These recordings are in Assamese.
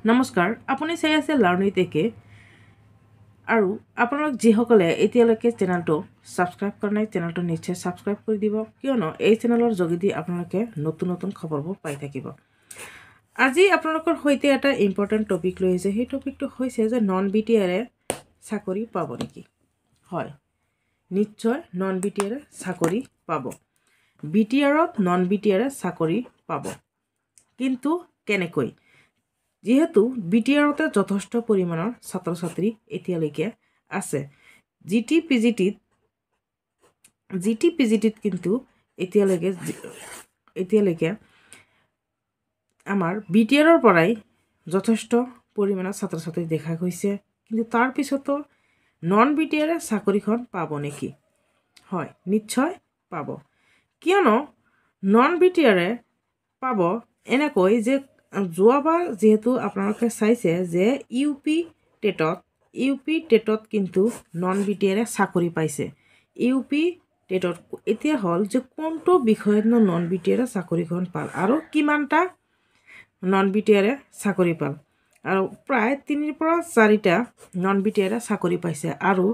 নমস্কাৰ, আপুনি চাই আছে লাৰ্ণিং টেকে আৰু আপোনালোক যিসকলে এতিয়ালৈকে চেনেলটো সাবস্ক্ৰাইব কৰা নাই চেনেলটো নিশ্চয় সাবস্ক্ৰাইব কৰি দিব কিয়নো এই চেনেলৰ যোগেদি আপোনালোকে নতুন নতুন খবৰবোৰ পাই থাকিব। আজি আপোনালোকৰ সৈতে এটা ইম্পৰ্টেণ্ট টপিক লৈ আহিছে। সেই টপিকটো হৈছে যে নন বিটিআৰে চাকৰি পাব নেকি? হয়, নিশ্চয় নন বিটিআৰে চাকৰি পাব। বিটিআৰত নন বিটিআৰে চাকৰি পাব, কিন্তু কেনেকৈ? যেহেতু বিটিআৰতে যথেষ্ট পৰিমাণৰ ছাত্ৰ ছাত্ৰী এতিয়ালৈকে আছে। জিটি পিজিটিত কিন্তু এতিয়ালৈকে আমাৰ বিটিআৰৰ পৰাই যথেষ্ট পৰিমাণৰ ছাত্ৰ ছাত্ৰী দেখা গৈছে, কিন্তু তাৰ পিছতো নন বিটিআৰে চাকৰিখন পাব নেকি? হয়, নিশ্চয় পাব। কিয়নো নন বিটিআৰে পাব এনেকৈ যে যোৱাবাৰ যেহেতু আপোনালোকে চাইছে যে ইউ পি টেটত কিন্তু নন বিটিআৰে চাকৰি পাইছে। ইউ পি টেটত এতিয়া হ'ল যে কোনটো বিষয়ত নন বিটিআৰে চাকৰিখন পাল আৰু কিমানটা নন বিটিআৰে চাকৰি পাল, আৰু প্ৰায় 3ৰ পৰা 4টা নন বিটিআৰে চাকৰি পাইছে আৰু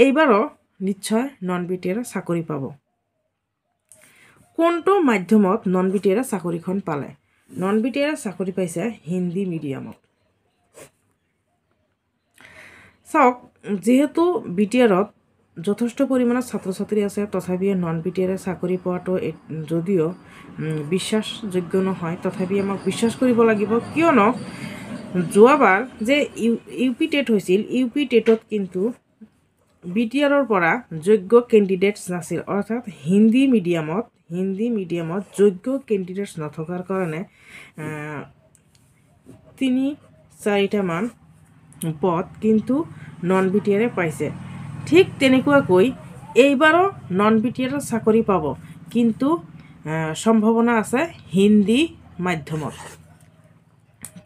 এইবাৰো নিশ্চয় নন বিটিআৰে চাকৰি পাব। কোনটো মাধ্যমত নন বিটিআৰে চাকৰিখন পালে? নন বিটিআৰে চাকৰি পাইছে হিন্দী মিডিয়ামত। চাওক, যেহেতু বিটিআৰত যথেষ্ট পৰিমাণৰ ছাত্ৰ ছাত্ৰী আছে, তথাপিও নন বিটিআৰে চাকৰি পোৱাটো যদিও বিশ্বাসযোগ্য নহয়, তথাপি আমাক বিশ্বাস কৰিব লাগিব। কিয়নো যোৱাবাৰ যে ইউ পি টেট হৈছিল, ইউ পি টেটত কিন্তু বিটিআৰৰ পৰা যোগ্য কেণ্ডিডেটছ নাছিল, অৰ্থাৎ হিন্দী মিডিয়ামত যোগ্য কেণ্ডিডেটছ নথকাৰ কাৰণে 3-4টা পদ কিন্তু নন বিটিআৰে পাইছে। ঠিক তেনেকুৱাকৈ এইবাৰো নন বিটিআৰে চাকৰি পাব, কিন্তু সম্ভাৱনা আছে হিন্দী মাধ্যমত।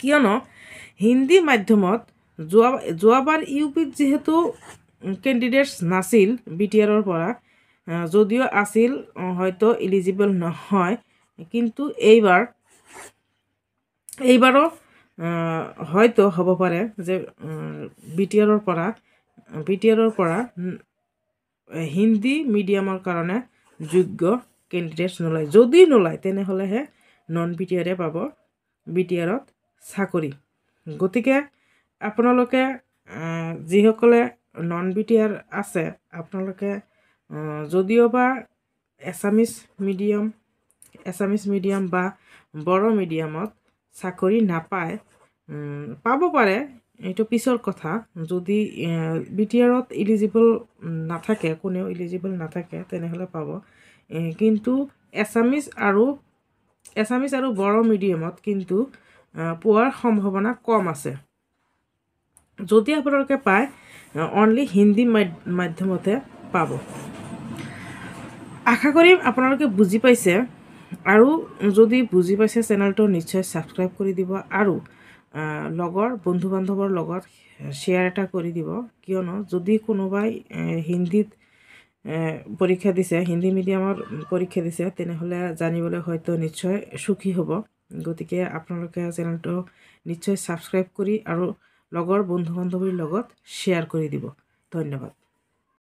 কিয়নো হিন্দী মাধ্যমত যোৱাবাৰ ইউ পিত যিহেতু কেণ্ডিডেটছ নাছিল বিটিআৰৰ পৰা, যদিও আছিল হয়তো এলিজিবল নহয়, কিন্তু এইবাৰো হয়তো হ'ব পাৰে যে বিটিআৰৰ পৰা হিন্দী মিডিয়ামৰ কাৰণে যোগ্য কেণ্ডিডেটছ নোলায়। যদি নোলায় তেনেহ'লেহে নন বিটিআৰে পাব বিটিআৰত চাকৰি। গতিকে আপোনালোকে যিসকলে নন বিটিআৰ আছে, আপোনালোকে যদিওবা এছামিছ মিডিয়াম বা বড়ো মিডিয়ামত চাকৰি নাপায়, পাব পাৰে, এইটো পিছৰ কথা। যদি বিটিআৰত কোনেও ইলিজিবল নাথাকে তেনেহ'লে পাব, কিন্তু এছামিছ আৰু বড়ো মিডিয়ামত কিন্তু পোৱাৰ সম্ভাৱনা কম আছে। যদি আপোনালোকে পায়, অনলি হিন্দী মাধ্যমতে পাব। আশা কৰিম আপোনালোকে বুজি পাইছে, আৰু যদি বুজি পাইছে চেনেলটো নিশ্চয় ছাবস্ক্ৰাইব কৰি দিব আৰু লগৰ বন্ধু বান্ধৱৰ লগত শ্বেয়াৰ এটা কৰি দিব। কিয়নো যদি কোনোবাই হিন্দী মিডিয়ামৰ পৰীক্ষা দিছে তেনেহ'লে জানিবলৈ হয়তো নিশ্চয় সুখী হ'ব। গতিকে আপোনালোকে চেনেলটো নিশ্চয় ছাবস্ক্ৰাইব কৰি আৰু লগৰ বন্ধু বান্ধৱীৰ লগত শ্বেয়াৰ কৰি দিব। ধন্যবাদ।